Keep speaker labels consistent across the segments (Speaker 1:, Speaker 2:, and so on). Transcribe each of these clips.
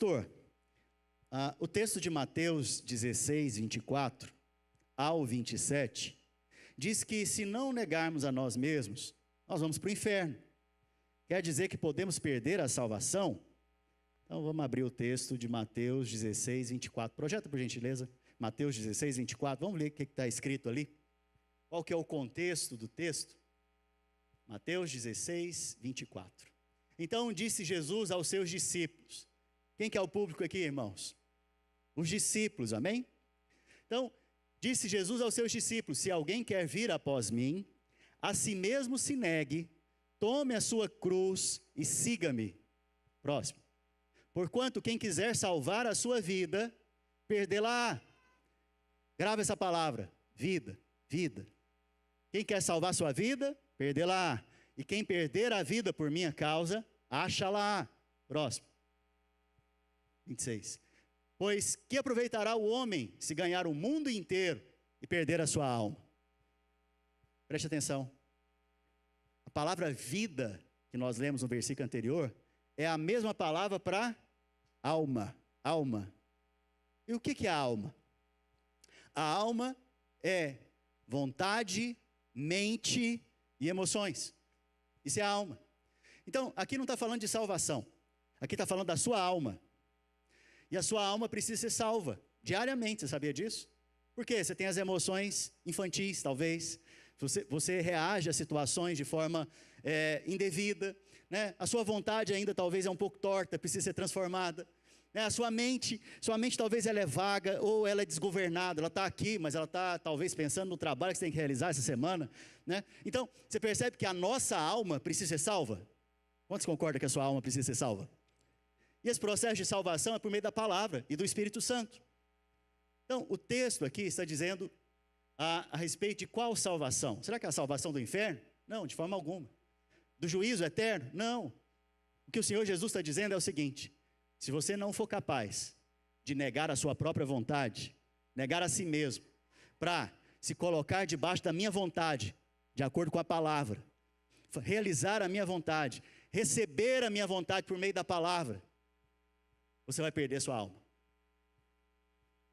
Speaker 1: Pastor, o texto de Mateus 16, 24 ao 27, diz que se não negarmos a nós mesmos, nós vamos para o inferno. Quer dizer que podemos perder a salvação? Então vamos abrir o texto de Mateus 16, 24. Projeta por gentileza, Mateus 16, 24. Vamos ler o que está escrito ali. Qual que é o contexto do texto? Mateus 16, 24. Então disse Jesus aos seus discípulos. Quem que é o público aqui, irmãos? Os discípulos, amém? Então, disse Jesus aos seus discípulos: se alguém quer vir após mim, a si mesmo se negue, tome a sua cruz e siga-me. Próximo. Porquanto quem quiser salvar a sua vida, perdê-la. Grava essa palavra, vida, vida. Quem quer salvar a sua vida, perdê-la. E quem perder a vida por minha causa, acha-la. Próximo. 26. Pois que aproveitará o homem se ganhar o mundo inteiro e perder a sua alma? Preste atenção. A palavra vida, que nós lemos no versículo anterior, é a mesma palavra para alma. Alma. E o que é a alma? A alma é vontade, mente e emoções. Isso é a alma. Então, aqui não está falando de salvação. Aqui está falando da sua alma. E a sua alma precisa ser salva diariamente, você sabia disso? Por quê? Você tem as emoções infantis, talvez. Você reage a situações de forma indevida, né? A sua vontade ainda talvez é um pouco torta, precisa ser transformada, né? A sua mente talvez ela é vaga ou ela é desgovernada. Ela está aqui, mas ela está talvez pensando no trabalho que você tem que realizar essa semana, né? Então, você percebe que a nossa alma precisa ser salva? Quantos concordam que a sua alma precisa ser salva? E esse processo de salvação é por meio da palavra e do Espírito Santo. Então, o texto aqui está dizendo a respeito de qual salvação? Será que é a salvação do inferno? Não, de forma alguma. Do juízo eterno? Não. O que o Senhor Jesus está dizendo é o seguinte: se você não for capaz de negar a sua própria vontade, negar a si mesmo, para se colocar debaixo da minha vontade, de acordo com a palavra, realizar a minha vontade, receber a minha vontade por meio da palavra, você vai perder sua alma.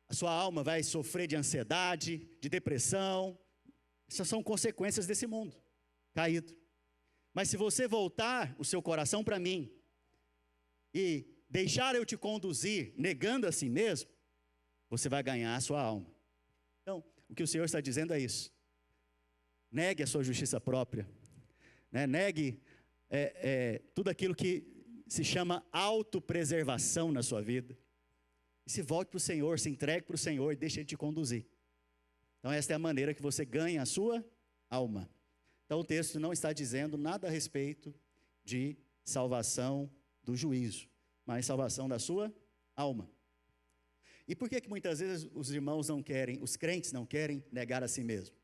Speaker 1: A sua alma vai sofrer de ansiedade, de depressão. Essas são consequências desse mundo caído. Mas se você voltar o seu coração para mim e deixar eu te conduzir, negando a si mesmo, você vai ganhar a sua alma. Então, o que o Senhor está dizendo é isso. Negue a sua justiça própria, né? Negue tudo aquilo que se chama autopreservação na sua vida. E se volte para o Senhor, se entregue para o Senhor e deixe Ele te conduzir. Então esta é a maneira que você ganha a sua alma. Então o texto não está dizendo nada a respeito de salvação do juízo, mas salvação da sua alma. E por que muitas vezes os irmãos não querem, os crentes não querem negar a si mesmo?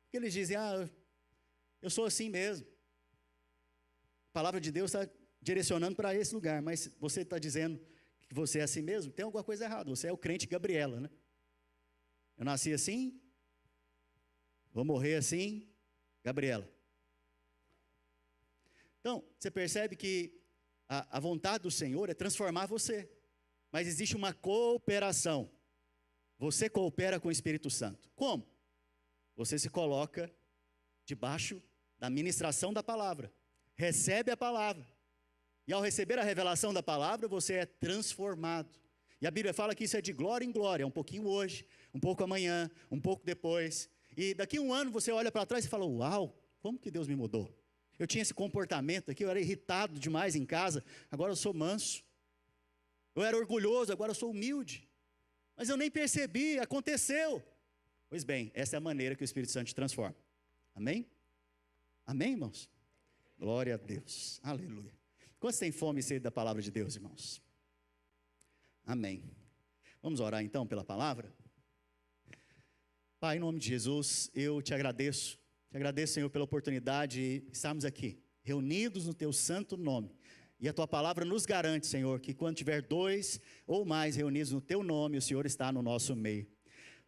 Speaker 1: Porque eles dizem: eu sou assim mesmo. A palavra de Deus está direcionando para esse lugar, mas você está dizendo que você é assim mesmo? Tem alguma coisa errada. Você é o crente Gabriela, né? Eu nasci assim, vou morrer assim, Gabriela. Então, você percebe que a vontade do Senhor é transformar você, mas existe uma cooperação. Você coopera com o Espírito Santo. Como? Você se coloca debaixo da ministração da palavra, recebe a palavra, e ao receber a revelação da palavra, você é transformado. E a Bíblia fala que isso é de glória em glória, um pouquinho hoje, um pouco amanhã, um pouco depois. E daqui a um ano você olha para trás e fala: uau, como que Deus me mudou? Eu tinha esse comportamento aqui, eu era irritado demais em casa, agora eu sou manso. Eu era orgulhoso, agora eu sou humilde. Mas eu nem percebi, aconteceu. Pois bem, essa é a maneira que o Espírito Santo te transforma. Amém? Amém, irmãos? Glória a Deus, aleluia. Quantos têm fome e sede da palavra de Deus, irmãos? Amém. Vamos orar então pela palavra? Pai, em nome de Jesus, eu te agradeço. Te agradeço, Senhor, pela oportunidade de estarmos aqui, reunidos no teu santo nome. E a tua palavra nos garante, Senhor, que quando tiver 2 ou mais reunidos no teu nome, o Senhor está no nosso meio.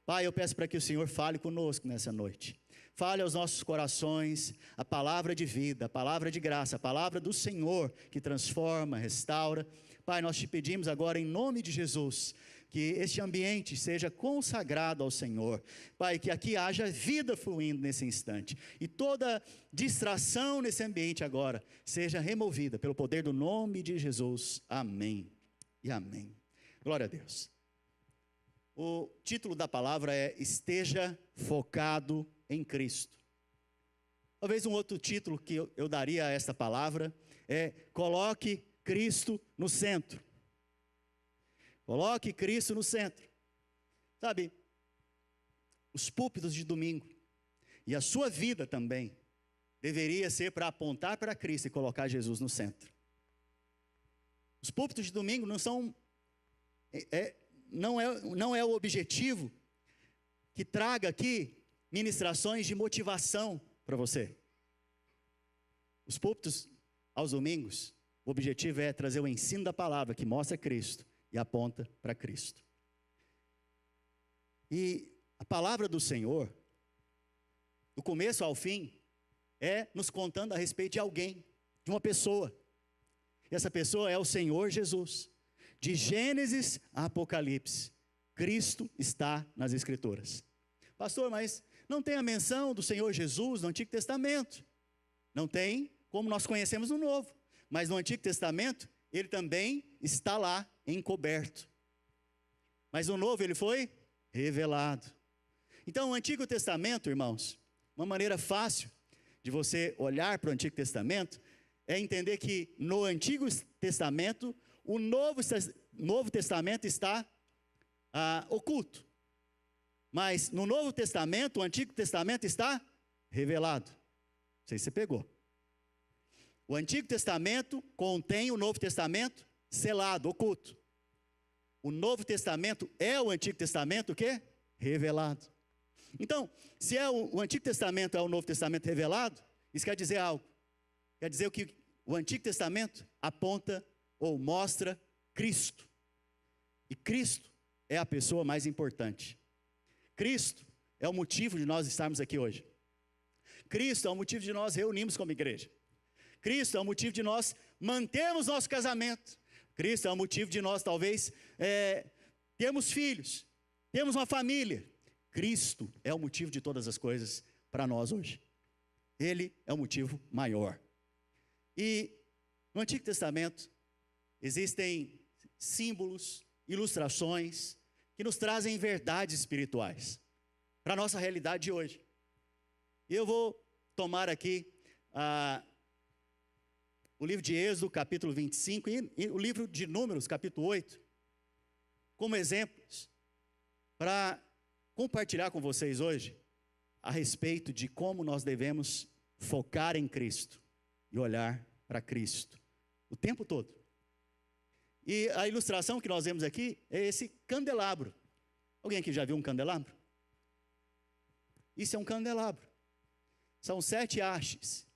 Speaker 1: Pai, eu peço para que o Senhor fale conosco nessa noite. Fale aos nossos corações a palavra de vida, a palavra de graça, a palavra do Senhor que transforma, restaura. Pai, nós te pedimos agora em nome de Jesus, que este ambiente seja consagrado ao Senhor. Pai, que aqui haja vida fluindo nesse instante. E toda distração nesse ambiente agora seja removida pelo poder do nome de Jesus. Amém e amém. Glória a Deus. O título da palavra é Esteja Focado em Cristo. Talvez um outro título que eu daria a esta palavra é Coloque Cristo no centro. Coloque Cristo no centro. Sabe, os púlpitos de domingo e a sua vida também deveria ser para apontar para Cristo e colocar Jesus no centro. Os púlpitos de domingo não é o objetivo que traga aqui ministrações de motivação para você. Os púlpitos aos domingos, o objetivo é trazer o ensino da palavra que mostra Cristo e aponta para Cristo. E a palavra do Senhor, do começo ao fim, é nos contando a respeito de alguém, de uma pessoa. E essa pessoa é o Senhor Jesus. De Gênesis a Apocalipse, Cristo está nas Escrituras. Pastor, mas não tem a menção do Senhor Jesus no Antigo Testamento. Não tem, como nós conhecemos no Novo. Mas no Antigo Testamento, ele também está lá, encoberto. Mas no Novo ele foi revelado. Então o Antigo Testamento, irmãos, uma maneira fácil de você olhar para o Antigo Testamento, é entender que no Antigo Testamento, o Novo Testamento está oculto. Mas no Novo Testamento, o Antigo Testamento está revelado. Não sei se você pegou. O Antigo Testamento contém o Novo Testamento selado, oculto. O Novo Testamento é o Antigo Testamento o quê? Revelado. Então, se o Antigo Testamento é o Novo Testamento revelado, isso quer dizer algo. Quer dizer que o Antigo Testamento aponta ou mostra Cristo. E Cristo é a pessoa mais importante. Cristo é o motivo de nós estarmos aqui hoje. Cristo é o motivo de nós reunirmos como igreja. Cristo é o motivo de nós mantermos nosso casamento. Cristo é o motivo de nós, talvez, termos filhos, termos uma família. Cristo é o motivo de todas as coisas para nós hoje. Ele é o motivo maior. E no Antigo Testamento existem símbolos, ilustrações que nos trazem verdades espirituais para a nossa realidade de hoje. E eu vou tomar aqui o livro de Êxodo, capítulo 25, e o livro de Números, capítulo 8, como exemplos, para compartilhar com vocês hoje a respeito de como nós devemos focar em Cristo e olhar para Cristo o tempo todo. E a ilustração que nós vemos aqui é esse candelabro. Alguém aqui já viu um candelabro? Isso é um candelabro. São 7 hastes,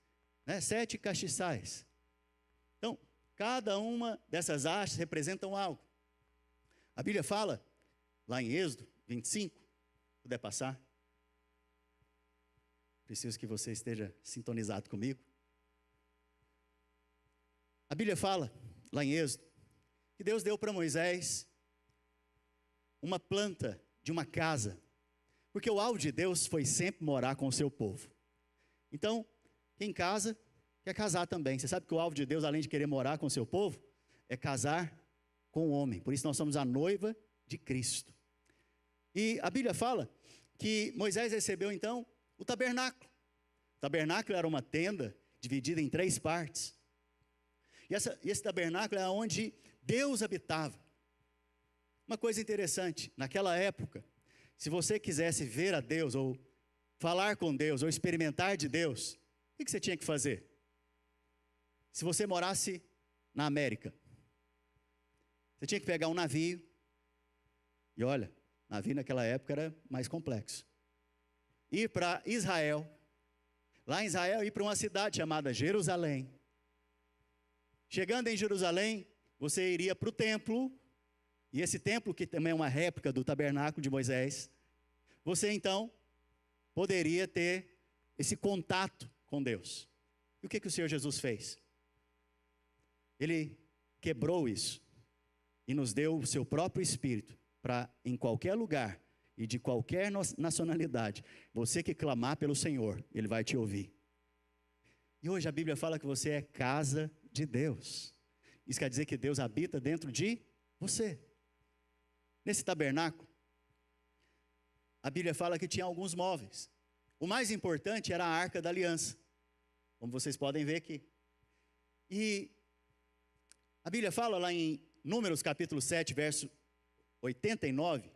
Speaker 1: 7 castiçais. Então, cada uma dessas hastes representam algo. A Bíblia fala, lá em Êxodo 25, se puder passar. Preciso que você esteja sintonizado comigo. A Bíblia fala, lá em Êxodo, que Deus deu para Moisés uma planta de uma casa, porque o alvo de Deus foi sempre morar com o seu povo. Então, quem casa, quer casar também. Você sabe que o alvo de Deus, além de querer morar com o seu povo, é casar com o homem. Por isso nós somos a noiva de Cristo. E a Bíblia fala que Moisés recebeu então o tabernáculo. O tabernáculo era uma tenda dividida em 3 partes. E esse tabernáculo é onde Deus habitava. Uma coisa interessante, naquela época, se você quisesse ver a Deus, ou falar com Deus, ou experimentar de Deus, o que você tinha que fazer? Se você morasse na América, você tinha que pegar um navio, e olha, navio naquela época era mais complexo. Ir para Israel, lá em Israel, ir para uma cidade chamada Jerusalém. Chegando em Jerusalém, você iria para o templo, e esse templo, que também é uma réplica do tabernáculo de Moisés, você então poderia ter esse contato com Deus. E o que o Senhor Jesus fez? Ele quebrou isso. e nos deu o seu próprio Espírito para, em qualquer lugar e de qualquer nacionalidade, você que clamar pelo Senhor, Ele vai te ouvir. E hoje a Bíblia fala que você é casa de Deus. Isso quer dizer que Deus habita dentro de você. Nesse tabernáculo, a Bíblia fala que tinha alguns móveis. O mais importante era a Arca da Aliança, como vocês podem ver aqui. E a Bíblia fala lá em Números capítulo 7, verso 89,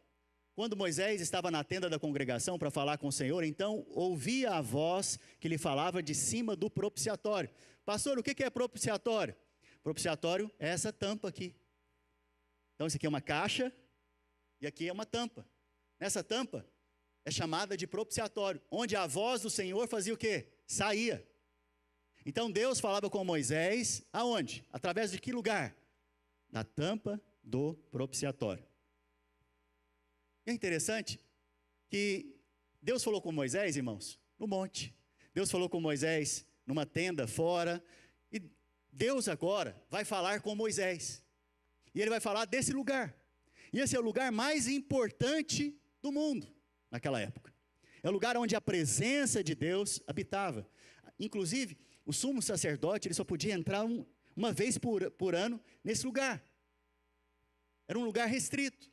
Speaker 1: quando Moisés estava na tenda da congregação para falar com o Senhor, então ouvia a voz que lhe falava de cima do propiciatório. Pastor, o que é propiciatório? Propiciatório é essa tampa aqui. Então isso aqui é uma caixa e aqui é uma tampa. Nessa tampa é chamada de propiciatório, onde a voz do Senhor fazia o quê? Saía. Então Deus falava com Moisés, aonde? Através de que lugar? Na tampa do propiciatório. E é interessante que Deus falou com Moisés, irmãos, no monte. Deus falou com Moisés numa tenda fora. E Deus agora vai falar com Moisés. E Ele vai falar desse lugar. E esse é o lugar mais importante do mundo naquela época. É o lugar onde a presença de Deus habitava. Inclusive, o sumo sacerdote ele só podia entrar uma vez por ano nesse lugar. Era um lugar restrito,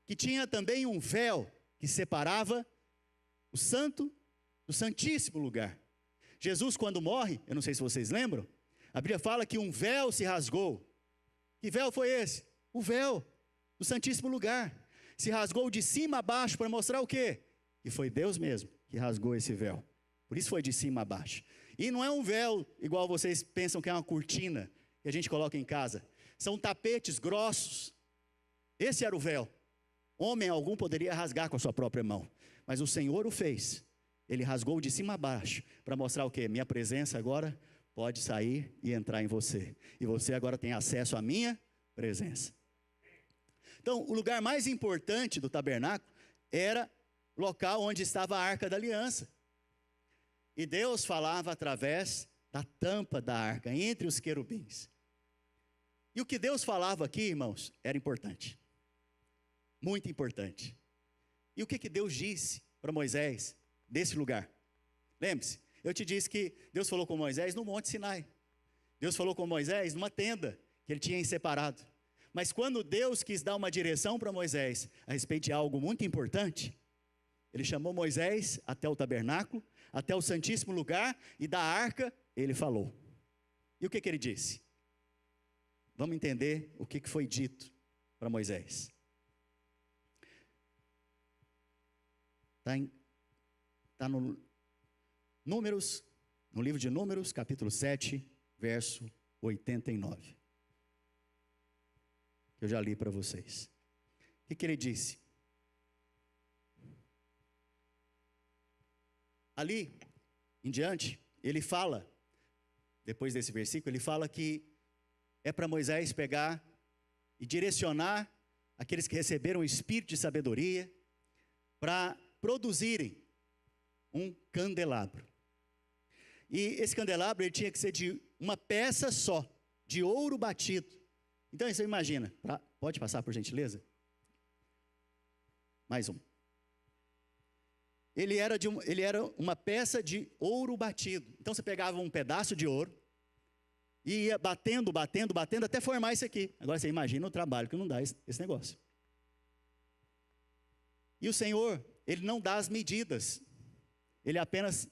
Speaker 1: que tinha também um véu que separava o santo do santíssimo lugar. Jesus, quando morre, eu não sei se vocês lembram, a Bíblia fala que um véu se rasgou. Que véu foi esse? O véu do santíssimo lugar. Se rasgou de cima a baixo para mostrar o quê? Que foi Deus mesmo que rasgou esse véu. Por isso foi de cima a baixo. E não é um véu igual vocês pensam que é uma cortina que a gente coloca em casa. São tapetes grossos. Esse era o véu. Homem algum poderia rasgar com a sua própria mão. Mas o Senhor o fez. Ele rasgou de cima a baixo para mostrar o quê? Minha presença agora pode sair e entrar em você. E você agora tem acesso à minha presença. Então, o lugar mais importante do tabernáculo era o local onde estava a Arca da Aliança. E Deus falava através da tampa da arca, entre os querubins. E o que Deus falava aqui, irmãos, era importante. Muito importante. E o que Deus disse para Moisés desse lugar? Lembre-se, eu te disse que Deus falou com Moisés no Monte Sinai. Deus falou com Moisés numa tenda que ele tinha separado. Mas quando Deus quis dar uma direção para Moisés a respeito de algo muito importante, Ele chamou Moisés até o tabernáculo, até o santíssimo lugar, e da arca ele falou. E o que ele disse? Vamos entender o que foi dito para Moisés. Está no Números, no livro de Números, capítulo 7, verso 89. Que eu já li para vocês. O que ele disse? Ali, em diante, ele fala, depois desse versículo, ele fala que é para Moisés pegar e direcionar aqueles que receberam o espírito de sabedoria para produzirem um candelabro. E esse candelabro ele tinha que ser de uma peça só, de ouro batido. Então você imagina, pode passar por gentileza? Mais um. Ele era uma peça de ouro batido. Então você pegava um pedaço de ouro e ia batendo até formar isso aqui. Agora você imagina o trabalho que não dá esse negócio. E o Senhor, Ele não dá as medidas. Ele apenas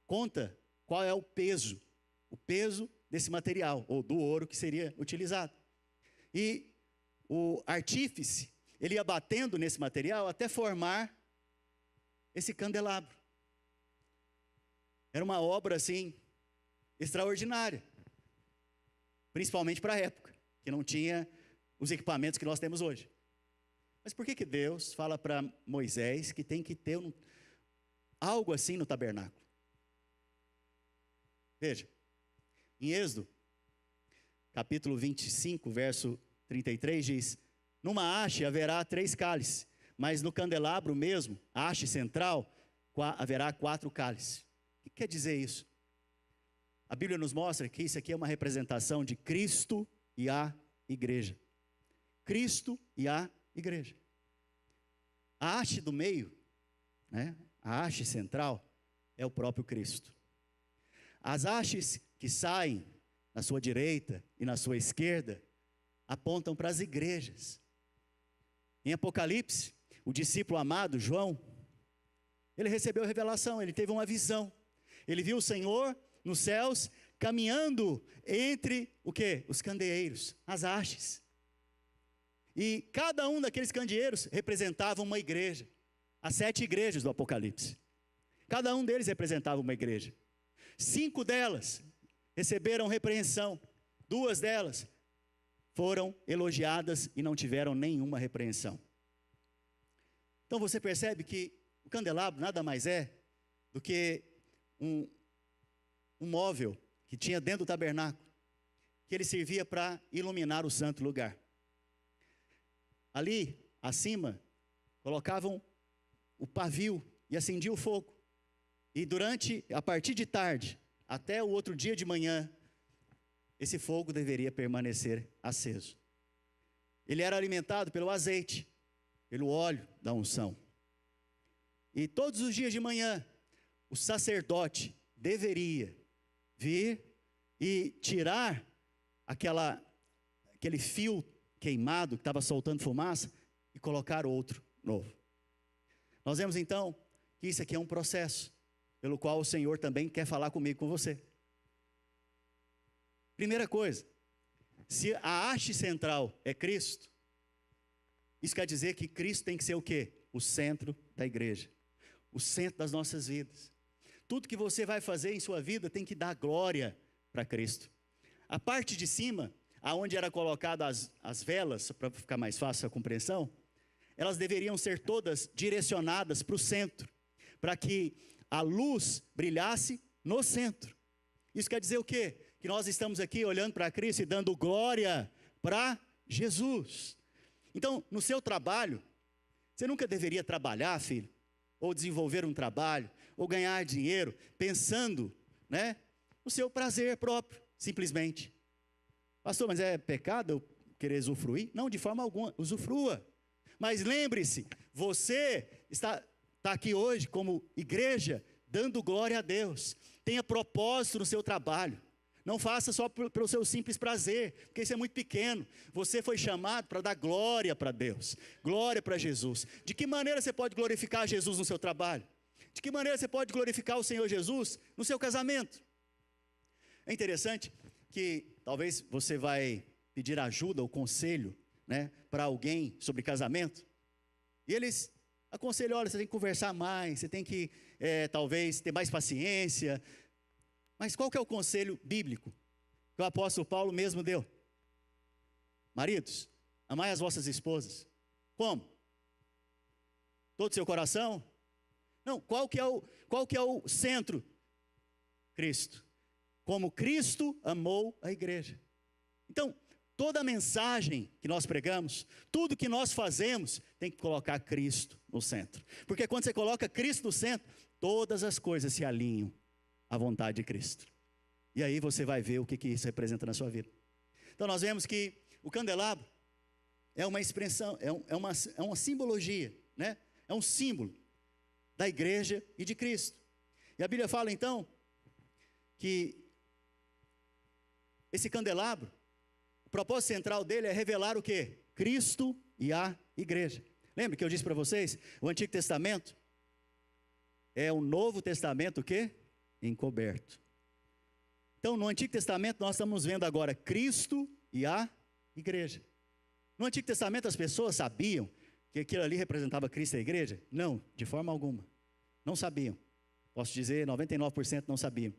Speaker 1: conta qual é o peso desse material, ou do ouro que seria utilizado. E o artífice, ele ia batendo nesse material até formar esse candelabro. Era uma obra assim extraordinária, principalmente para a época, que não tinha os equipamentos que nós temos hoje. Mas por que Deus fala para Moisés que tem que ter algo assim no tabernáculo? Veja, em Êxodo, capítulo 25, verso 33, diz: numa haste haverá 3 cálices, mas no candelabro mesmo, a haste central, haverá 4 cálices. O que quer dizer isso? A Bíblia nos mostra que isso aqui é uma representação de Cristo e a igreja. Cristo e a igreja. A haste do meio, né, a haste central, é o próprio Cristo. As hastes que saem na sua direita e na sua esquerda apontam para as igrejas. Em Apocalipse, o discípulo amado, João, ele recebeu a revelação, ele teve uma visão. Ele viu o Senhor nos céus caminhando entre o quê? Os candeeiros, as hastes. E cada um daqueles candeeiros representava uma igreja. As 7 igrejas do Apocalipse. Cada um deles representava uma igreja. 5 delas receberam repreensão. 2 delas foram elogiadas e não tiveram nenhuma repreensão. Então você percebe que o candelabro nada mais é do que um móvel que tinha dentro do tabernáculo, que ele servia para iluminar o santo lugar. Ali, acima, colocavam o pavio e acendiam o fogo. E a partir de tarde, até o outro dia de manhã, esse fogo deveria permanecer aceso. Ele era alimentado pelo azeite, pelo óleo da unção. E todos os dias de manhã, o sacerdote deveria vir e tirar aquele fio queimado que estava soltando fumaça e colocar outro novo. Nós vemos então que isso aqui é um processo pelo qual o Senhor também quer falar comigo, com você. Primeira coisa, se a haste central é Cristo, isso quer dizer que Cristo tem que ser o quê? O centro da igreja, o centro das nossas vidas. Tudo que você vai fazer em sua vida tem que dar glória para Cristo. A parte de cima, aonde era colocado as velas, para ficar mais fácil a compreensão, elas deveriam ser todas direcionadas para o centro, para que a luz brilhasse no centro. Isso quer dizer o quê? Que nós estamos aqui olhando para Cristo e dando glória para Jesus. Então, no seu trabalho, você nunca deveria trabalhar, filho, ou desenvolver um trabalho, ou ganhar dinheiro, pensando, né, no seu prazer próprio, simplesmente. Pastor, mas é pecado eu querer usufruir? Não, de forma alguma, usufrua. Mas lembre-se, você está aqui hoje como igreja, dando glória a Deus. Tenha propósito no seu trabalho. Não faça só pelo seu simples prazer, porque isso é muito pequeno. Você foi chamado para dar glória para Deus, glória para Jesus. De que maneira você pode glorificar Jesus no seu trabalho? De que maneira você pode glorificar o Senhor Jesus no seu casamento? É interessante que talvez você vai pedir ajuda ou conselho, né, para alguém sobre casamento, e eles aconselham: olha, você tem que conversar mais, você tem que talvez ter mais paciência. Mas qual que é o conselho bíblico que o apóstolo Paulo mesmo deu? Maridos, amai as vossas esposas. Como? Todo o seu coração? Não, qual que é o centro? Cristo. Como Cristo amou a igreja. Então, toda a mensagem que nós pregamos, tudo que nós fazemos, tem que colocar Cristo no centro. Porque quando você coloca Cristo no centro, todas as coisas se alinham à vontade de Cristo. E aí você vai ver o que isso representa na sua vida. Então nós vemos que o candelabro é uma expressão, é uma simbologia, né? É um símbolo da igreja e de Cristo. E a Bíblia fala então que esse candelabro, o propósito central dele é revelar o quê? Cristo e a igreja. Lembra que eu disse para vocês? O Antigo Testamento é o Novo Testamento o quê? Encoberto. Então no Antigo Testamento nós estamos vendo agora Cristo e a igreja. No Antigo Testamento as pessoas sabiam que aquilo ali representava Cristo e a igreja? Não, de forma alguma. Não sabiam. Posso dizer 99% não sabiam.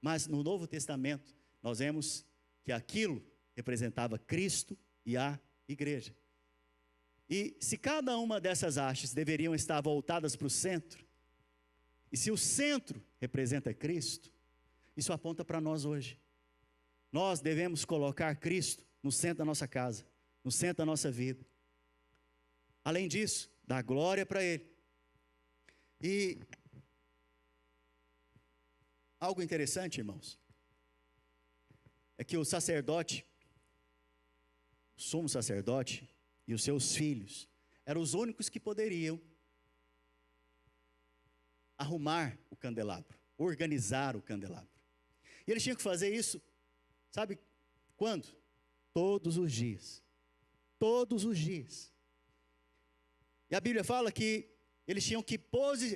Speaker 1: Mas no Novo Testamento nós vemos que aquilo representava Cristo e a igreja. E se cada uma dessas hastes deveriam estar voltadas para o centro, e se o centro representa Cristo, isso aponta para nós hoje. Nós devemos colocar Cristo no centro da nossa casa, no centro da nossa vida. Além disso, dar glória para Ele. E algo interessante, irmãos, é que o sacerdote sumo sacerdote e os seus filhos eram os únicos que poderiam arrumar o candelabro, organizar o candelabro. E eles tinham que fazer isso, sabe quando? Todos os dias. Todos os dias. E a Bíblia fala que eles tinham que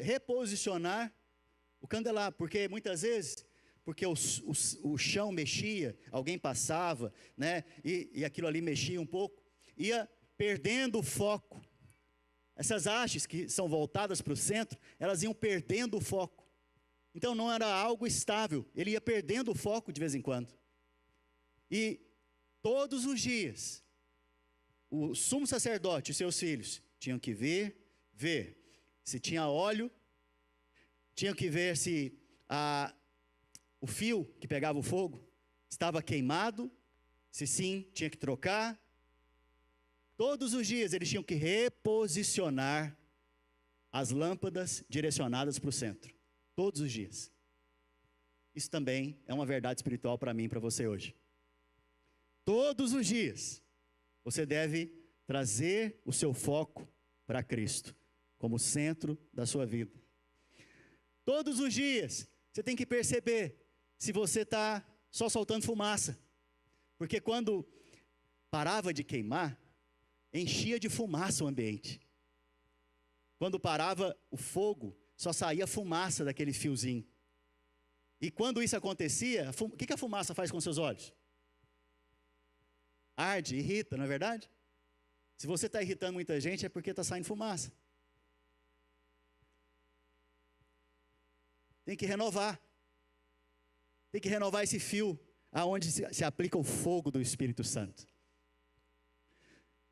Speaker 1: reposicionar o candelabro, porque muitas vezes, porque o chão mexia, alguém passava, né, e aquilo ali mexia um pouco, ia perdendo o foco. Essas hastes que são voltadas para o centro, elas iam perdendo o foco. Então não era algo estável, ele ia perdendo o foco de vez em quando. E todos os dias, o sumo sacerdote e seus filhos tinham que ver se tinha óleo, tinham que ver se o fio que pegava o fogo estava queimado, se sim, tinha que trocar. Todos os dias eles tinham que reposicionar as lâmpadas direcionadas para o centro. Todos os dias. Isso também é uma verdade espiritual para mim e para você hoje. Todos os dias você deve trazer o seu foco para Cristo, como centro da sua vida. Todos os dias você tem que perceber se você está só soltando fumaça. Porque quando parava de queimar, enchia de fumaça o ambiente. Quando parava o fogo, só saía fumaça daquele fiozinho. E quando isso acontecia, o que a fumaça faz com seus olhos? Arde, irrita, não é verdade? Se você está irritando muita gente, é porque está saindo fumaça. Tem que renovar. Tem que renovar esse fio aonde se aplica o fogo do Espírito Santo.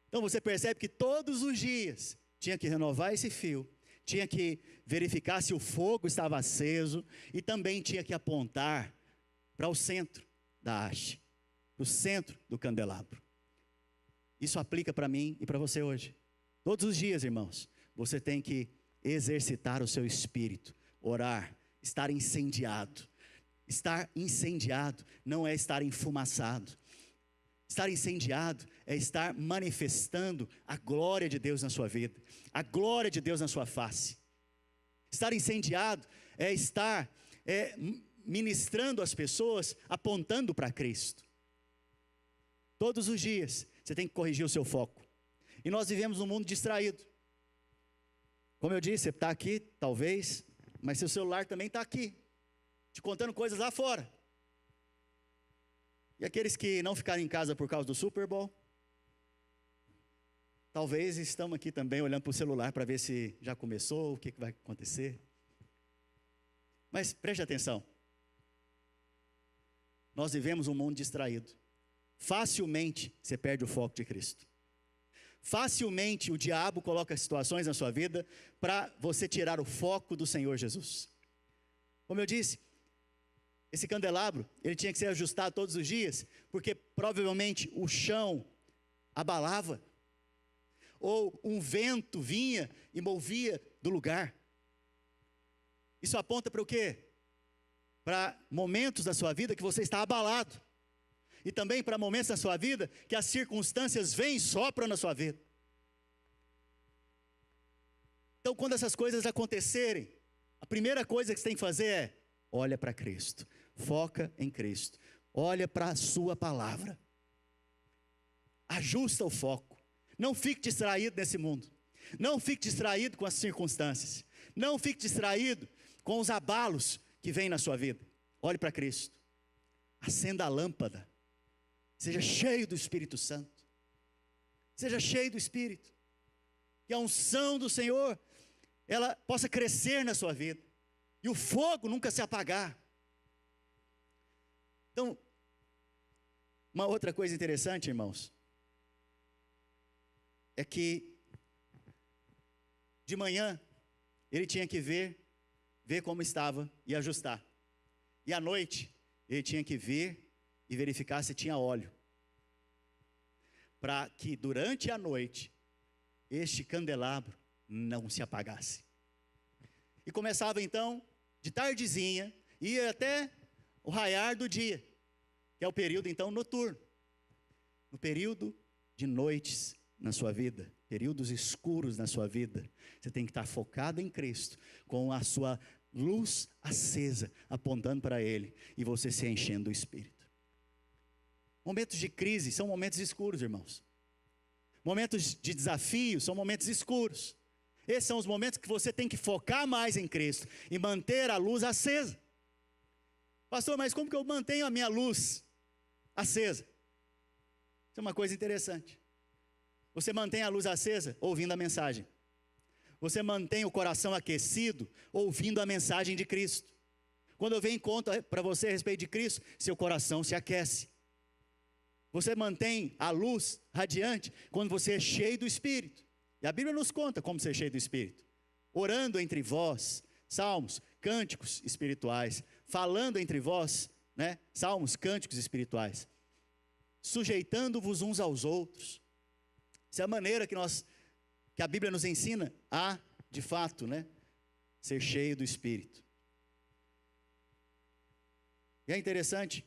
Speaker 1: Então você percebe que todos os dias tinha que renovar esse fio, tinha que verificar se o fogo estava aceso e também tinha que apontar para o centro da haste, para o centro do candelabro. Isso aplica para mim e para você hoje. Todos os dias, irmãos, você tem que exercitar o seu espírito, orar, estar incendiado. Estar incendiado não é estar enfumaçado. Estar incendiado é estar manifestando a glória de Deus na sua vida, a glória de Deus na sua face. Estar incendiado é estar ministrando às pessoas, apontando para Cristo. Todos os dias você tem que corrigir o seu foco. E nós vivemos num mundo distraído. Como eu disse, você está aqui, talvez, mas seu celular também está aqui, te contando coisas lá fora. E aqueles que não ficaram em casa por causa do Super Bowl, talvez estão aqui também olhando para o celular para ver se já começou, o que vai acontecer. Mas preste atenção. Nós vivemos um mundo distraído. Facilmente você perde o foco de Cristo. Facilmente o diabo coloca situações na sua vida para você tirar o foco do Senhor Jesus. Como eu disse, esse candelabro, ele tinha que ser ajustado todos os dias, porque provavelmente o chão abalava, ou um vento vinha e movia do lugar. Isso aponta para o quê? Para momentos da sua vida que você está abalado. E também para momentos da sua vida que as circunstâncias vêm e sopram na sua vida. Então, quando essas coisas acontecerem, a primeira coisa que você tem que fazer é: olha para Cristo, foca em Cristo, olha para a sua palavra, ajusta o foco, não fique distraído nesse mundo, não fique distraído com as circunstâncias, não fique distraído com os abalos que vêm na sua vida. Olhe para Cristo, acenda a lâmpada, seja cheio do Espírito Santo, seja cheio do Espírito, que a unção do Senhor, ela possa crescer na sua vida, e o fogo nunca se apagar. Então, uma outra coisa interessante, irmãos, é que de manhã ele tinha que ver como estava e ajustar. E à noite ele tinha que ver e verificar se tinha óleo, para que durante a noite este candelabro não se apagasse. E começava então de tardezinha, ia até o raiar do dia, que é o período então noturno. No período de noites na sua vida, períodos escuros na sua vida, você tem que estar focado em Cristo, com a sua luz acesa, apontando para Ele, e você se enchendo do Espírito. Momentos de crise são momentos escuros, irmãos. Momentos de desafio são momentos escuros. Esses são os momentos que você tem que focar mais em Cristo e manter a luz acesa. Pastor, mas como que eu mantenho a minha luz acesa? Isso é uma coisa interessante. Você mantém a luz acesa ouvindo a mensagem. Você mantém o coração aquecido ouvindo a mensagem de Cristo. Quando eu venho em conta para você a respeito de Cristo, seu coração se aquece. Você mantém a luz radiante quando você é cheio do Espírito. E a Bíblia nos conta como ser cheio do Espírito. Orando entre vós, salmos, cânticos espirituais. Falando entre vós, né? Salmos, cânticos espirituais. Sujeitando-vos uns aos outros. Essa é a maneira que a Bíblia nos ensina a, de fato, né? Ser cheio do Espírito. E é interessante.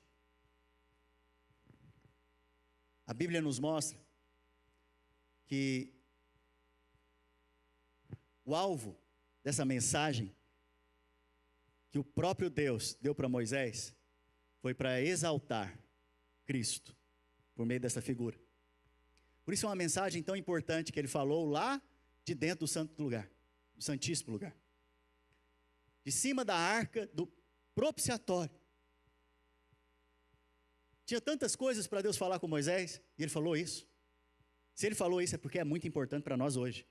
Speaker 1: A Bíblia nos mostra que o alvo dessa mensagem que o próprio Deus deu para Moisés foi para exaltar Cristo por meio dessa figura. Por isso é uma mensagem tão importante que ele falou lá de dentro do santo lugar, do santíssimo lugar. De cima da arca do propiciatório. Tinha tantas coisas para Deus falar com Moisés, e ele falou isso. Se ele falou isso é porque é muito importante para nós hoje.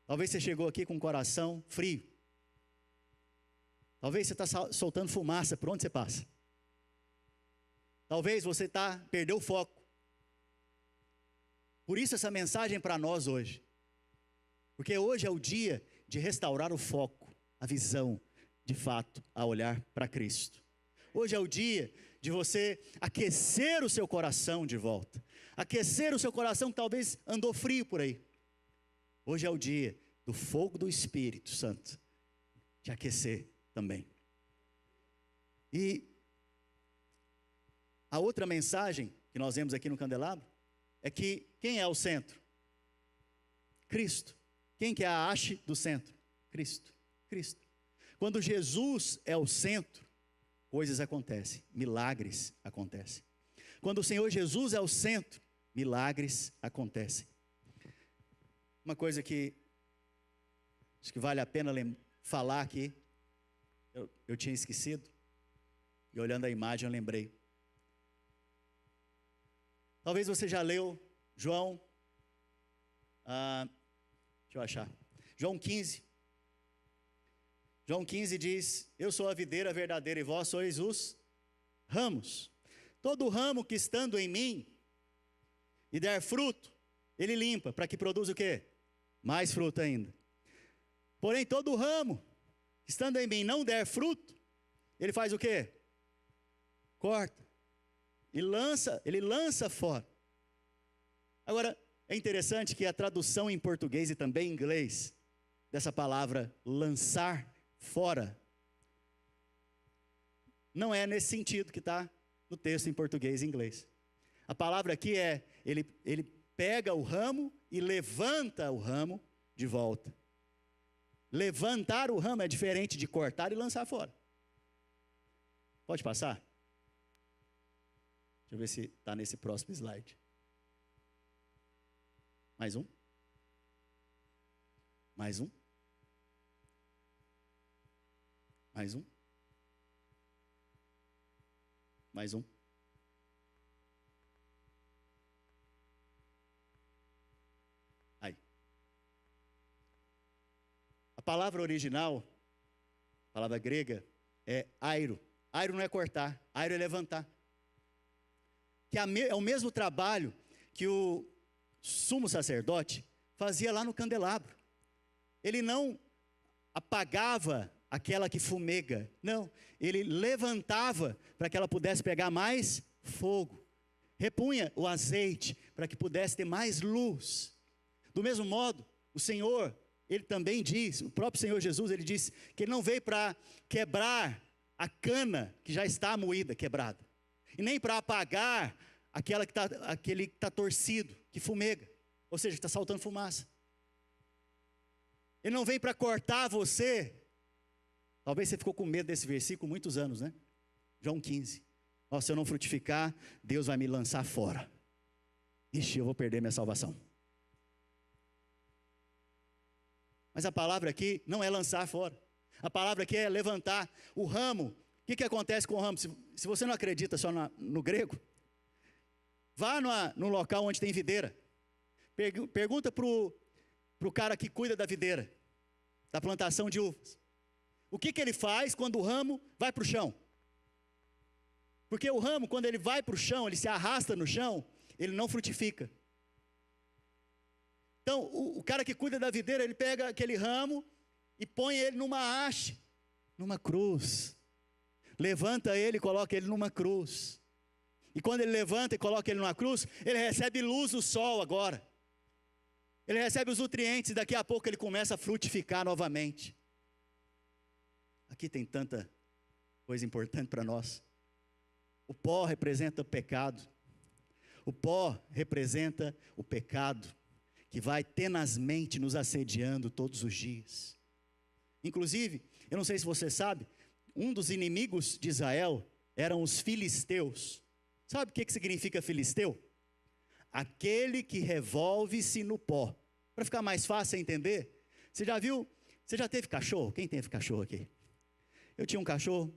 Speaker 1: Talvez você chegou aqui com o coração frio. Talvez você está soltando fumaça por onde você passa. Talvez você perdeu o foco. Por isso essa mensagem para nós hoje. Porque hoje é o dia de restaurar o foco, a visão, de fato, a olhar para Cristo. Hoje é o dia de você aquecer o seu coração de volta. Aquecer o seu coração que talvez andou frio por aí. Hoje é o dia do fogo do Espírito Santo te aquecer também. E a outra mensagem que nós vemos aqui no candelabro é que quem é o centro? Cristo. Quem que é a haste do centro? Cristo. Cristo. Quando Jesus é o centro, coisas acontecem, milagres acontecem. Quando o Senhor Jesus é o centro, milagres acontecem. Uma coisa que acho que vale a pena falar aqui, eu tinha esquecido, e olhando a imagem eu lembrei. Talvez você já leu João, deixa eu achar, João 15. João 15 diz: eu sou a videira verdadeira e vós sois os ramos. Todo ramo que estando em mim e der fruto, ele limpa, para que produza o quê? Mais fruto ainda. Porém, todo ramo que estando em mim não der fruto, ele faz o quê? Corta. E ele lança fora. Agora, é interessante que a tradução em português e também em inglês, dessa palavra lançar fora, não é nesse sentido que está no texto em português e inglês. A palavra aqui é, ele pega o ramo e levanta o ramo de volta. Levantar o ramo é diferente de cortar e lançar fora. Pode passar? Deixa eu ver se está nesse próximo slide. Mais um. Mais um. Mais um. Mais um. Aí. A palavra original, a palavra grega, é airo. Airo não é cortar, airo é levantar. Que é o mesmo trabalho que o sumo sacerdote fazia lá no candelabro. Ele não apagava aquela que fumega, não, ele levantava para que ela pudesse pegar mais fogo, repunha o azeite para que pudesse ter mais luz. Do mesmo modo, o Senhor, ele também diz, o próprio Senhor Jesus, ele disse que ele não veio para quebrar a cana que já está moída, quebrada, e nem para apagar aquele que está torcido, que fumega, ou seja, que está saltando fumaça. Ele não vem para cortar você. Talvez você ficou com medo desse versículo muitos anos, né? João 15. Ó, se eu não frutificar, Deus vai me lançar fora. Ixi, eu vou perder minha salvação. Mas a palavra aqui não é lançar fora. A palavra aqui é levantar o ramo. O que acontece com o ramo? Se você não acredita só no grego, vá no local onde tem videira. Pergunta para o cara que cuida da videira, da plantação de uvas. O que ele faz quando o ramo vai para o chão? Porque o ramo, quando ele vai para o chão, ele se arrasta no chão, ele não frutifica. Então, o cara que cuida da videira, ele pega aquele ramo e põe ele numa haste, numa cruz. Levanta ele e coloca ele numa cruz. E quando ele levanta e coloca ele numa cruz, ele recebe luz do sol agora. Ele recebe os nutrientes e daqui a pouco ele começa a frutificar novamente. Aqui tem tanta coisa importante para nós. O pó representa o pecado. O pó representa o pecado que vai tenazmente nos assediando todos os dias. Inclusive, eu não sei se você sabe, um dos inimigos de Israel eram os filisteus. Sabe o que significa filisteu? Aquele que revolve-se no pó. Para ficar mais fácil entender, você já teve cachorro? Quem teve cachorro aqui? Eu tinha um cachorro,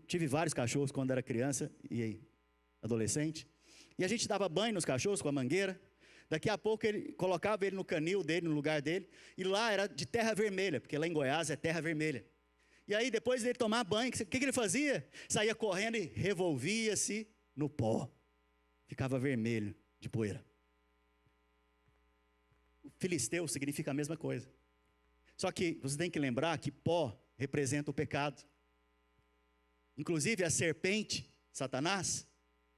Speaker 1: tive vários cachorros quando era criança e adolescente. E a gente dava banho nos cachorros com a mangueira. Daqui a pouco ele colocava ele no canil dele, no lugar dele. E lá era de terra vermelha, porque lá em Goiás é terra vermelha. E aí depois dele tomar banho, o que ele fazia? Saía correndo e revolvia-se no pó. Ficava vermelho de poeira. O filisteu significa a mesma coisa. Só que você tem que lembrar que pó representa o pecado. Inclusive a serpente, Satanás,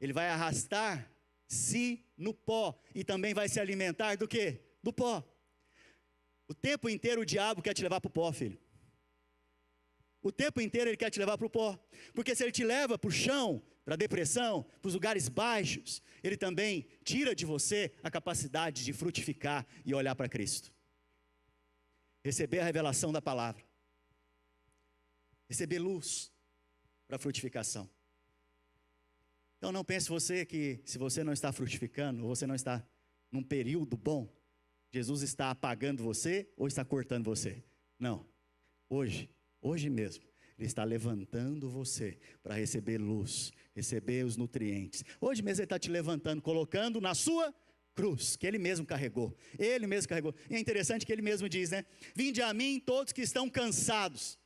Speaker 1: ele vai arrastar-se no pó e também vai se alimentar do quê? Do pó. O tempo inteiro o diabo quer te levar para o pó, filho. O tempo inteiro ele quer te levar para o pó. Porque se ele te leva para o chão, para a depressão, para os lugares baixos, ele também tira de você a capacidade de frutificar e olhar para Cristo. Receber a revelação da palavra. Receber luz para a frutificação. Então não pense você que se você não está frutificando, ou você não está num período bom, Jesus está apagando você ou está cortando você. Não. Hoje mesmo, Ele está levantando você para receber luz, receber os nutrientes. Hoje mesmo Ele está te levantando, colocando na sua cruz, que Ele mesmo carregou. Ele mesmo carregou. E é interessante que Ele mesmo diz, né? Vinde a mim todos que estão cansados,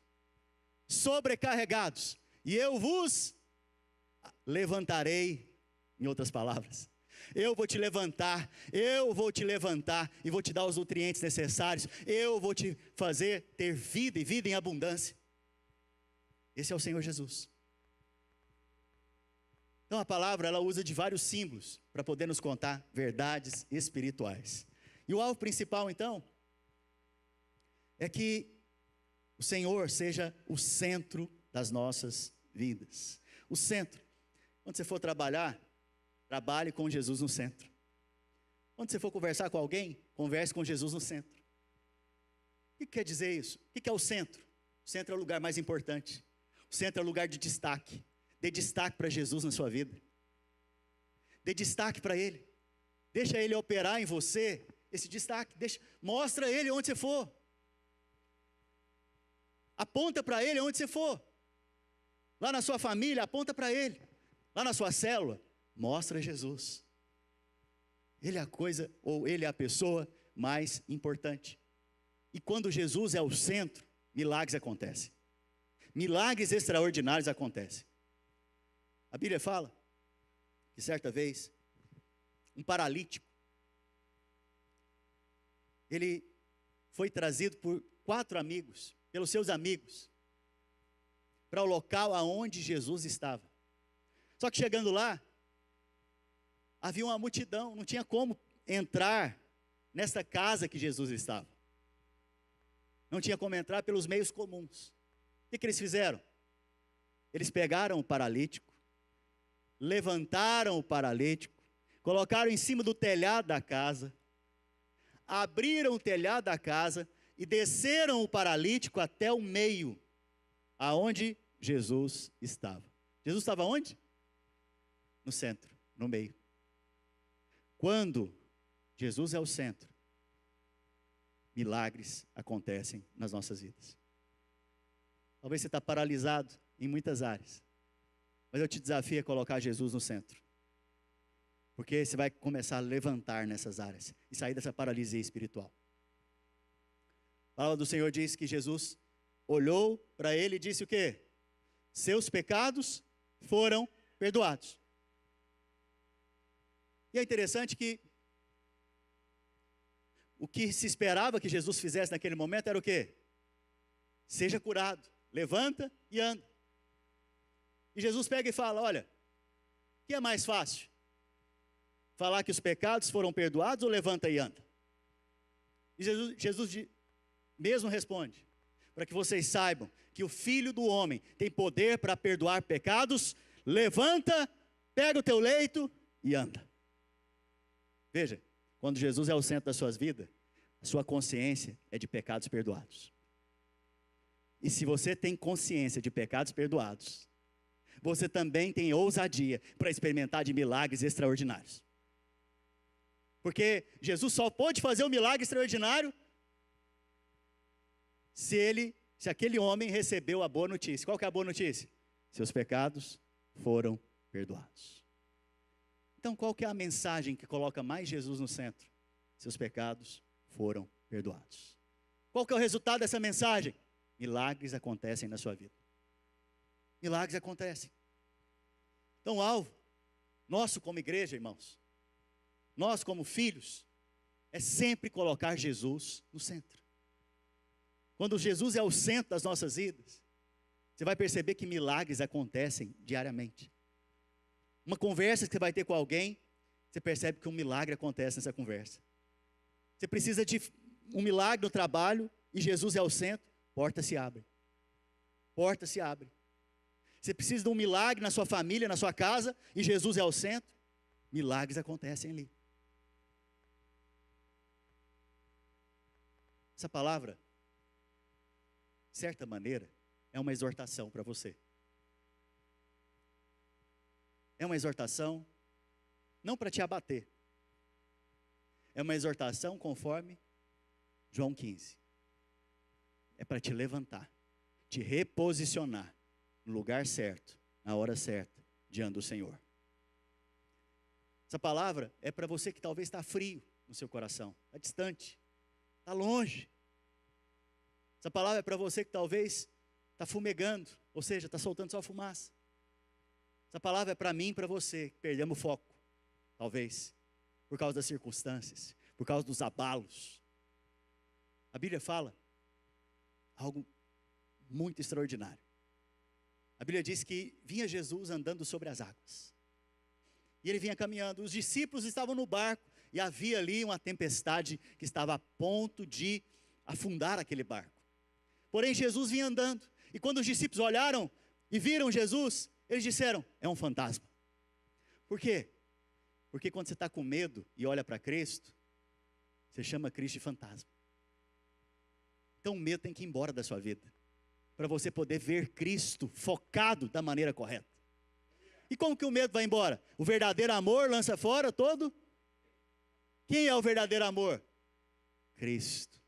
Speaker 1: sobrecarregados, e eu vos levantarei. Em outras palavras, eu vou te levantar e vou te dar os nutrientes necessários. Eu vou te fazer ter vida e vida em abundância. Esse é o Senhor Jesus. Então a palavra ela usa de vários símbolos para poder nos contar verdades espirituais. E o alvo principal então é que o Senhor seja o centro das nossas vidas. O centro. Quando você for trabalhar, trabalhe com Jesus no centro. Quando você for conversar com alguém, converse com Jesus no centro. O que quer dizer isso? O que é o centro? O centro é o lugar mais importante. O centro é o lugar de destaque. Dê destaque para Jesus na sua vida. Dê destaque para Ele. Deixa Ele operar em você esse destaque. Mostra Ele onde você for. Aponta para Ele onde você for. Lá na sua família, aponta para Ele. Lá na sua célula, mostra Jesus. Ele é a coisa, ou Ele é a pessoa mais importante. E quando Jesus é o centro, milagres acontecem. Milagres extraordinários acontecem. A Bíblia fala que certa vez, um paralítico, ele foi trazido por 4 amigos, pelos seus amigos, para o local aonde Jesus estava. Só que chegando lá, havia uma multidão, não tinha como entrar nessa casa que Jesus estava. Não tinha como entrar pelos meios comuns. O que eles fizeram? Eles pegaram o paralítico, levantaram o paralítico, colocaram em cima do telhado da casa, abriram o telhado da casa e desceram o paralítico até o meio, aonde Jesus estava. Jesus estava onde? No centro, no meio. Quando Jesus é o centro, milagres acontecem nas nossas vidas. Talvez você está paralisado em muitas áreas, mas eu te desafio a colocar Jesus no centro, porque você vai começar a levantar nessas áreas e sair dessa paralisia espiritual. A palavra do Senhor diz que Jesus olhou para ele e disse o quê? Seus pecados foram perdoados. E é interessante que o que se esperava que Jesus fizesse naquele momento era o quê? Seja curado, levanta e anda. E Jesus pega e fala, olha, o que é mais fácil? Falar que os pecados foram perdoados ou levanta e anda? E Jesus mesmo responde, para que vocês saibam que o Filho do Homem tem poder para perdoar pecados, levanta, pega o teu leito e anda. Veja, quando Jesus é o centro das suas vidas, a sua consciência é de pecados perdoados. E se você tem consciência de pecados perdoados, você também tem ousadia para experimentar de milagres extraordinários. Porque Jesus só pôde fazer um milagre extraordinário se aquele homem recebeu a boa notícia. Qual que é a boa notícia? Seus pecados foram perdoados. Então, qual que é a mensagem que coloca mais Jesus no centro? Seus pecados foram perdoados. Qual que é o resultado dessa mensagem? Milagres acontecem na sua vida. Milagres acontecem. Então, o alvo nosso como igreja, irmãos, nós como filhos, é sempre colocar Jesus no centro. Quando Jesus é o centro das nossas vidas, você vai perceber que milagres acontecem diariamente. Uma conversa que você vai ter com alguém, você percebe que um milagre acontece nessa conversa. Você precisa de um milagre no trabalho e Jesus é o centro, porta se abre. Porta se abre. Você precisa de um milagre na sua família, na sua casa e Jesus é o centro, milagres acontecem ali. Essa palavra, de certa maneira, é uma exortação para você. É uma exortação, não para te abater. É uma exortação conforme João 15. É para te levantar, te reposicionar no lugar certo, na hora certa, diante do Senhor. Essa palavra é para você que talvez está frio no seu coração, está distante, está longe. Essa palavra é para você que talvez está fumegando, ou seja, está soltando só fumaça. Essa palavra é para mim e para você, que perdemos o foco, talvez, por causa das circunstâncias, por causa dos abalos. A Bíblia fala algo muito extraordinário. A Bíblia diz que vinha Jesus andando sobre as águas. E ele vinha caminhando, os discípulos estavam no barco, e havia ali uma tempestade que estava a ponto de afundar aquele barco. Porém Jesus vinha andando, e quando os discípulos olharam e viram Jesus, eles disseram, é um fantasma. Por quê? Porque quando você está com medo e olha para Cristo, você chama Cristo de fantasma. Então o medo tem que ir embora da sua vida, para você poder ver Cristo focado da maneira correta. E como que o medo vai embora? O verdadeiro amor lança fora todo. Quem é o verdadeiro amor? Cristo.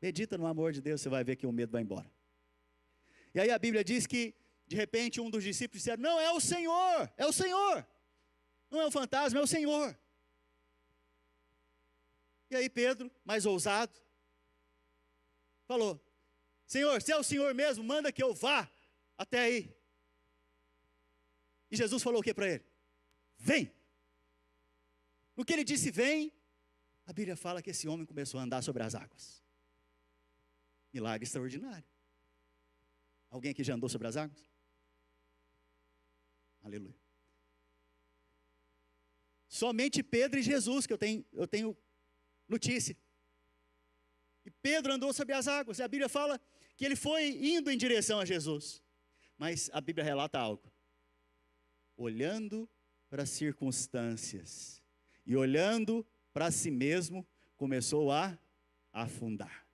Speaker 1: Medita no amor de Deus, você vai ver que o medo vai embora. E aí a Bíblia diz que, de repente, um dos discípulos disseram, não, é o Senhor, é o Senhor. Não é o fantasma, é o Senhor. E aí Pedro, mais ousado, falou, Senhor, se é o Senhor mesmo, manda que eu vá até aí. E Jesus falou o que para ele? Vem. No que ele disse vem, a Bíblia fala que esse homem começou a andar sobre as águas. Milagre extraordinário. Alguém aqui já andou sobre as águas? Aleluia. Somente Pedro e Jesus que eu tenho notícia. E Pedro andou sobre as águas. E a Bíblia fala que ele foi indo em direção a Jesus. Mas a Bíblia relata algo. Olhando para as circunstâncias. E olhando para si mesmo, começou a afundar.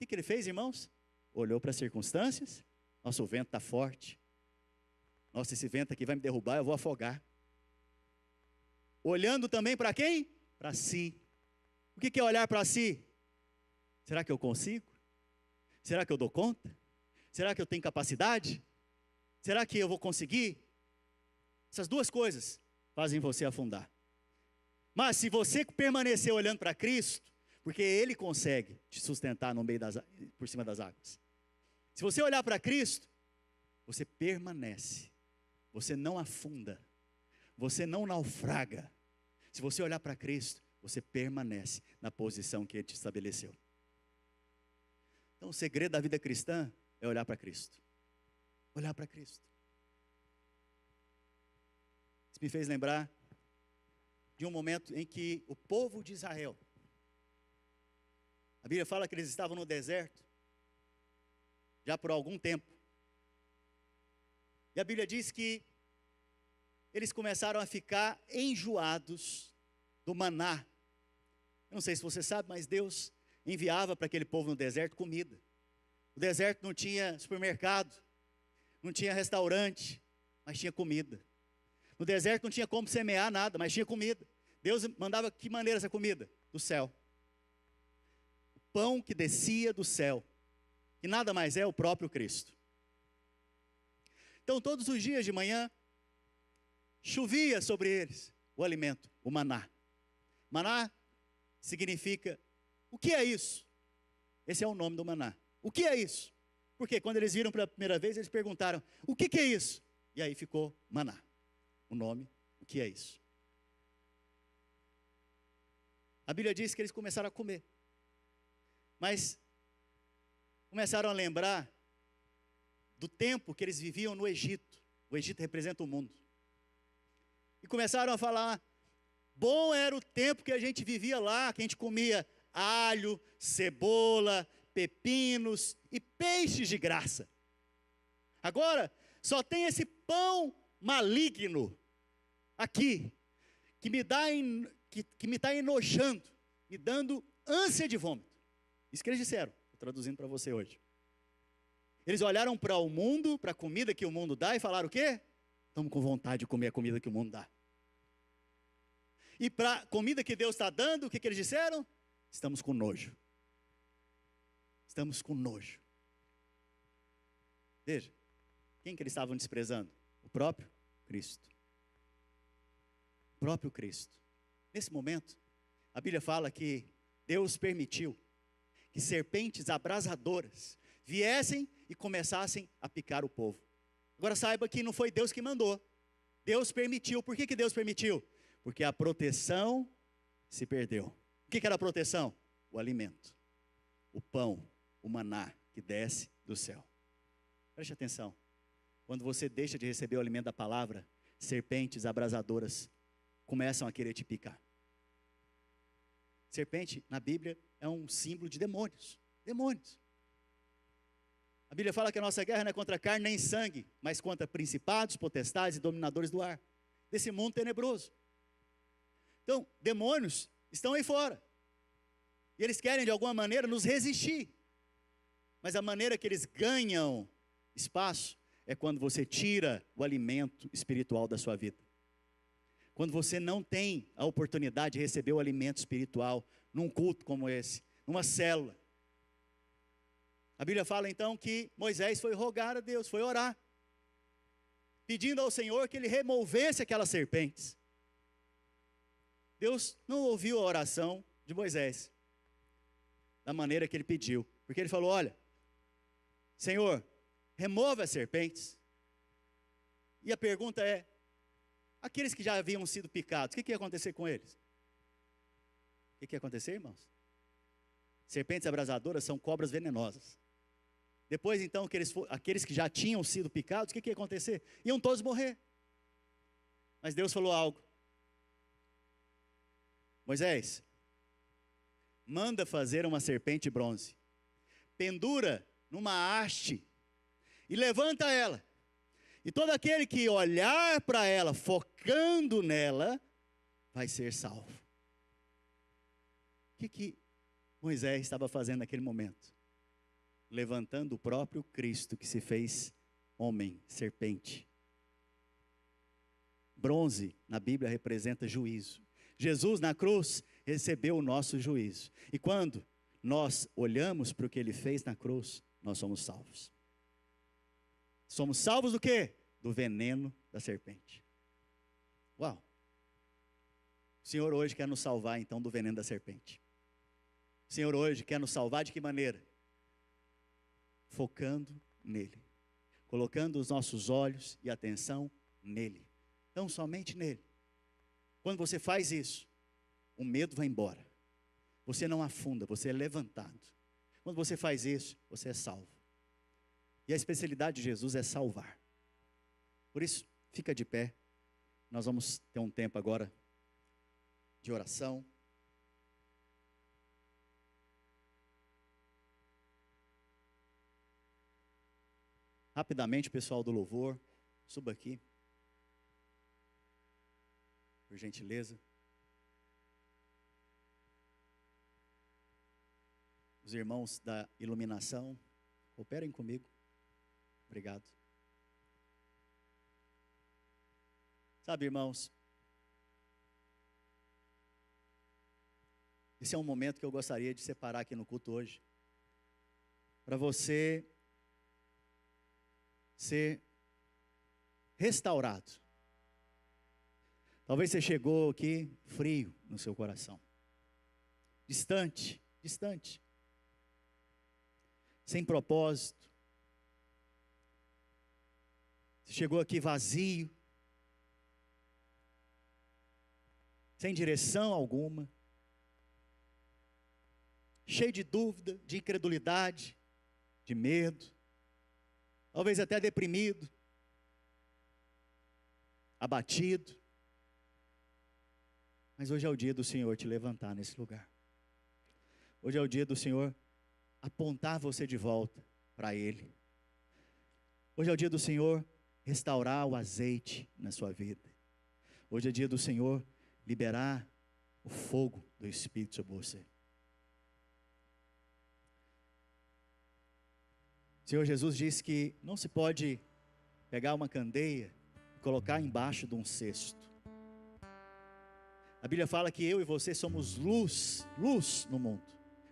Speaker 1: O que ele fez, irmãos? Olhou para as circunstâncias. Nossa, o vento está forte. Nossa, esse vento aqui vai me derrubar, eu vou afogar. Olhando também para quem? Para si. O que é olhar para si? Será que eu consigo? Será que eu dou conta? Será que eu tenho capacidade? Será que eu vou conseguir? Essas duas coisas fazem você afundar. Mas se você permanecer olhando para Cristo, porque Ele consegue te sustentar no meio por cima das águas. Se você olhar para Cristo, você permanece. Você não afunda. Você não naufraga. Se você olhar para Cristo, você permanece na posição que Ele te estabeleceu. Então o segredo da vida cristã é olhar para Cristo. Olhar para Cristo. Isso me fez lembrar de um momento em que o povo de Israel, a Bíblia fala que eles estavam no deserto, já por algum tempo. E a Bíblia diz que eles começaram a ficar enjoados do maná. Eu não sei se você sabe, mas Deus enviava para aquele povo no deserto comida. O deserto não tinha supermercado, não tinha restaurante, mas tinha comida. No deserto não tinha como semear nada, mas tinha comida. Deus mandava que maneira essa comida? Do céu. O pão que descia do céu, que nada mais é o próprio Cristo. Então todos os dias de manhã, chovia sobre eles o alimento, o maná. Maná significa, o que é isso? Esse é o nome do maná. O que é isso? Porque quando eles viram pela primeira vez, eles perguntaram, o que é isso? E aí ficou maná. O nome, o que é isso? A Bíblia diz que eles começaram a comer. Mas começaram a lembrar do tempo que eles viviam no Egito. O Egito representa o mundo. E começaram a falar, bom era o tempo que a gente vivia lá, que a gente comia alho, cebola, pepinos e peixes de graça. Agora, só tem esse pão maligno aqui, que me está enojando, me dando ânsia de vômito. Isso que eles disseram, estou traduzindo para você hoje. Eles olharam para o mundo, para a comida que o mundo dá e falaram o quê? Estamos com vontade de comer a comida que o mundo dá. E para a comida que Deus está dando, o que eles disseram? Estamos com nojo. Estamos com nojo. Veja, quem que eles estavam desprezando? O próprio Cristo. O próprio Cristo. Nesse momento, a Bíblia fala que Deus permitiu que serpentes abrasadoras viessem e começassem a picar o povo. Agora saiba que não foi Deus que mandou. Deus permitiu. Por que Deus permitiu? Porque a proteção se perdeu. O que era a proteção? O alimento. O pão, o maná que desce do céu. Preste atenção. Quando você deixa de receber o alimento da palavra, serpentes abrasadoras começam a querer te picar. Serpente, na Bíblia, é um símbolo de demônios. Demônios. A Bíblia fala que a nossa guerra não é contra carne nem sangue, mas contra principados, potestades e dominadores do ar, desse mundo tenebroso. Então, demônios estão aí fora. E eles querem, de alguma maneira, nos resistir. Mas a maneira que eles ganham espaço é quando você tira o alimento espiritual da sua vida. Quando você não tem a oportunidade de receber o alimento espiritual num culto como esse, numa célula. A Bíblia fala então que Moisés foi rogar a Deus, foi orar, pedindo ao Senhor que Ele removesse aquelas serpentes. Deus não ouviu a oração de Moisés, da maneira que ele pediu, porque ele falou, olha, Senhor, remova as serpentes. E a pergunta é, aqueles que já haviam sido picados, o que ia acontecer com eles? O que ia acontecer, irmãos? Serpentes abrasadoras são cobras venenosas. Depois, então, aqueles que já tinham sido picados, o que ia acontecer? Iam todos morrer. Mas Deus falou algo. Moisés, manda fazer uma serpente de bronze. Pendura numa haste e levanta ela. E todo aquele que olhar para ela, focando nela, vai ser salvo. O que Moisés estava fazendo naquele momento? Levantando o próprio Cristo que se fez homem, serpente. Bronze, na Bíblia, representa juízo. Jesus, na cruz, recebeu o nosso juízo. E quando nós olhamos para o que Ele fez na cruz, nós somos salvos. Somos salvos do quê? Do veneno da serpente. Uau! O Senhor hoje quer nos salvar, então, do veneno da serpente. O Senhor hoje quer nos salvar de que maneira? Focando nele. Colocando os nossos olhos e atenção nele. Então, somente nele. Quando você faz isso, o medo vai embora. Você não afunda, você é levantado. Quando você faz isso, você é salvo. E a especialidade de Jesus é salvar. Por isso, fica de pé. Nós vamos ter um tempo agora de oração. Rapidamente, pessoal do louvor, suba aqui. Por gentileza. Os irmãos da iluminação, cooperem comigo. Obrigado. Sabe, irmãos, esse é um momento que eu gostaria de separar aqui no culto hoje, para você ser restaurado. Talvez você chegou aqui frio no seu coração, distante, sem propósito. Você chegou aqui vazio, sem direção alguma, cheio de dúvida, de incredulidade, de medo, talvez até deprimido, abatido. Mas hoje é o dia do Senhor te levantar nesse lugar. Hoje é o dia do Senhor apontar você de volta para Ele. Hoje é o dia do Senhor restaurar o azeite na sua vida. Hoje é dia do Senhor liberar o fogo do Espírito sobre você. O Senhor Jesus disse que não se pode pegar uma candeia e colocar embaixo de um cesto. A Bíblia fala que eu e você somos luz no mundo.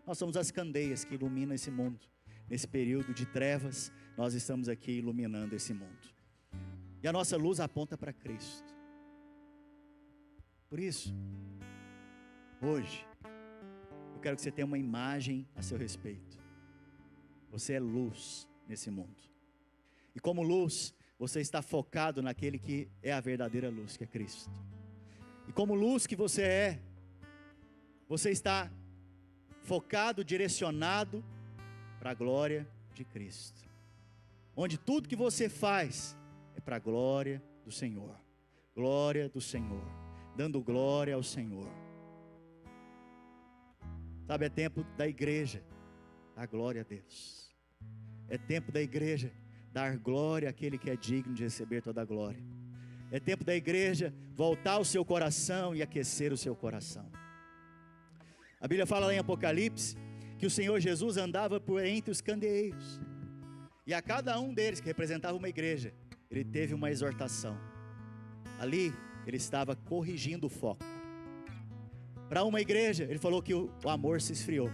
Speaker 1: Nós somos as candeias que iluminam esse mundo. Nesse período de trevas, nós estamos aqui iluminando esse mundo. E a nossa luz aponta para Cristo. Por isso, hoje, eu quero que você tenha uma imagem a seu respeito. Você é luz nesse mundo. E como luz, você está focado naquele que é a verdadeira luz, que é Cristo. E como luz que você é, você está focado, direcionado para a glória de Cristo. Onde tudo que você faz é para a glória do Senhor. Glória do Senhor. Dando glória ao Senhor. Sabe, é tempo da igreja dar glória a Deus. É tempo da igreja dar glória àquele que é digno de receber toda a glória. É tempo da igreja voltar o seu coração e aquecer o seu coração. A Bíblia fala lá em Apocalipse que o Senhor Jesus andava por entre os candeeiros. E a cada um deles, que representava uma igreja, ele teve uma exortação. Ali, ele estava corrigindo o foco. Para uma igreja, ele falou que o amor se esfriou.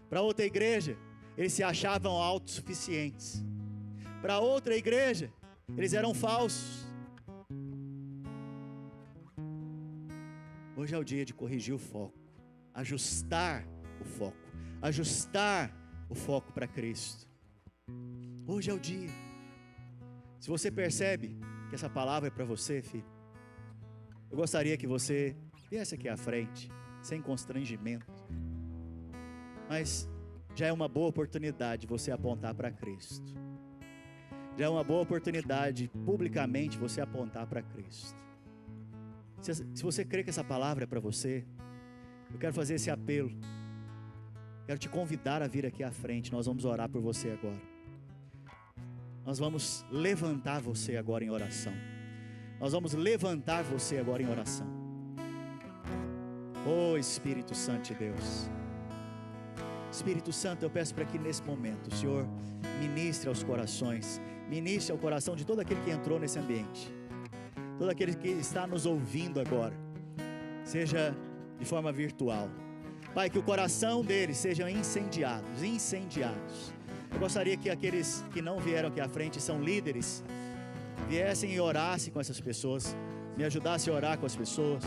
Speaker 1: Para outra igreja, eles se achavam autossuficientes. Para outra igreja, eles eram falsos. Hoje é o dia de corrigir o foco, ajustar o foco para Cristo. Hoje é o dia. Se você percebe que essa palavra é para você, filho, eu gostaria que você viesse aqui à frente, sem constrangimento. Mas já é uma boa oportunidade você apontar para Cristo. Já é uma boa oportunidade, publicamente, você apontar para Cristo. Se você crê que essa palavra é para você, eu quero fazer esse apelo. Quero te convidar a vir aqui à frente. Nós vamos orar por você agora. nós vamos levantar você agora em oração. Nós vamos levantar você agora em oração. Oh Espírito Santo de Deus, Espírito Santo, eu peço para que nesse momento o Senhor ministre aos corações, ministre ao coração de todo aquele que entrou nesse ambiente, todo aquele que está nos ouvindo agora, seja de forma virtual. Pai, que o coração deles sejam incendiados. Eu gostaria que aqueles que não vieram aqui à frente, são líderes, viessem e orassem com essas pessoas, me ajudassem a orar com as pessoas.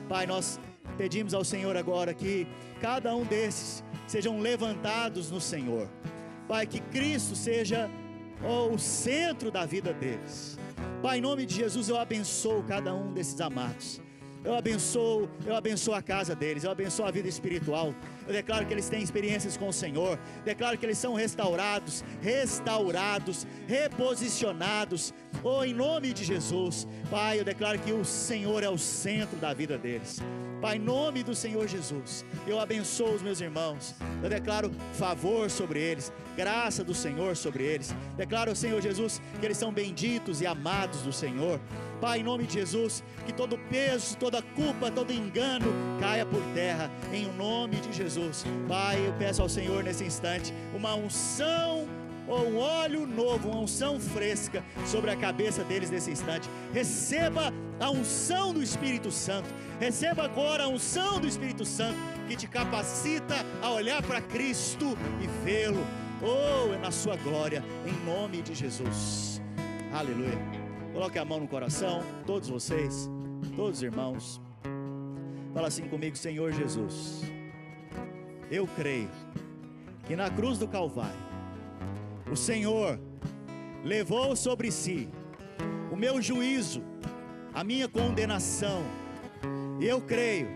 Speaker 1: Pai, nós pedimos ao Senhor agora que cada um desses sejam levantados no Senhor. Pai, que Cristo seja o centro da vida deles. Pai, em nome de Jesus, eu abençoo cada um desses amados. Eu abençoo a casa deles, eu abençoo a vida espiritual. Eu declaro que eles têm experiências com o Senhor. Declaro que eles são restaurados, reposicionados. Oh, em nome de Jesus, Pai, eu declaro que o Senhor é o centro da vida deles. Pai, em nome do Senhor Jesus, eu abençoo os meus irmãos. Eu declaro favor sobre eles, graça do Senhor sobre eles. Declaro, Senhor Jesus, que eles são benditos e amados do Senhor. Pai, em nome de Jesus, que todo peso, toda culpa, todo engano caia por terra, em nome de Jesus. Pai, eu peço ao Senhor nesse instante uma unção, ou um óleo novo, uma unção fresca sobre a cabeça deles nesse instante. Receba a unção do Espírito Santo. Receba agora a unção do Espírito Santo, que te capacita a olhar para Cristo e vê-lo, na sua glória, em nome de Jesus. Aleluia. Coloque a mão no coração, todos vocês, todos os irmãos. Fala assim comigo: Senhor Jesus, eu creio que na cruz do Calvário o Senhor levou sobre si o meu juízo, a minha condenação. E eu creio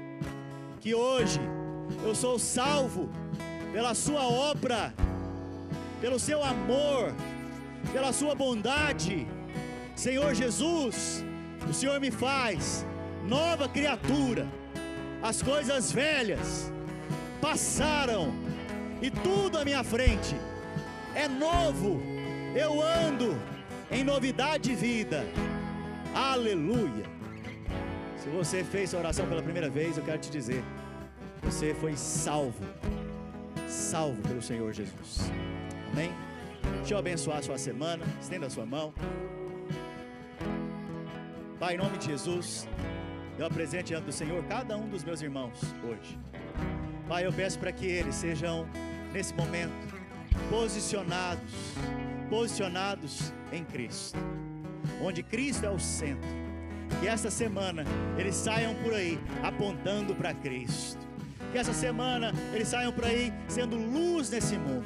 Speaker 1: que hoje eu sou salvo pela sua obra, pelo seu amor, pela sua bondade. Senhor Jesus, o Senhor me faz nova criatura. As coisas velhas passaram e tudo à minha frente é novo. Eu ando em novidade de vida. Aleluia. Se você fez essa oração pela primeira vez, eu quero te dizer, você foi salvo pelo Senhor Jesus. Amém? Deixa eu abençoar a sua semana. Estenda a sua mão. Pai, em nome de Jesus, eu apresento diante do Senhor cada um dos meus irmãos hoje. Pai, eu peço para que eles sejam, nesse momento, posicionados em Cristo, onde Cristo é o centro. Que essa semana eles saiam por aí apontando para Cristo. Que essa semana eles saiam por aí sendo luz nesse mundo.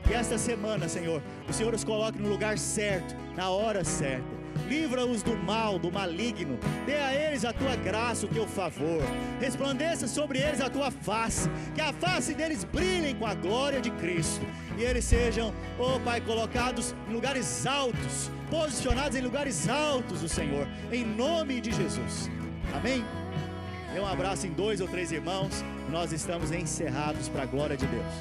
Speaker 1: Que essa semana, Senhor, o Senhor os coloque no lugar certo, na hora certa. Livra-os do mal, do maligno. Dê a eles a tua graça, o teu favor. Resplandeça sobre eles a tua face. Que a face deles brilhe com a glória de Cristo. E eles sejam, Pai, colocados em lugares altos, posicionados em lugares altos do Senhor, em nome de Jesus. Amém? Dê um abraço em 2 ou 3 irmãos. Nós estamos encerrados para a glória de Deus.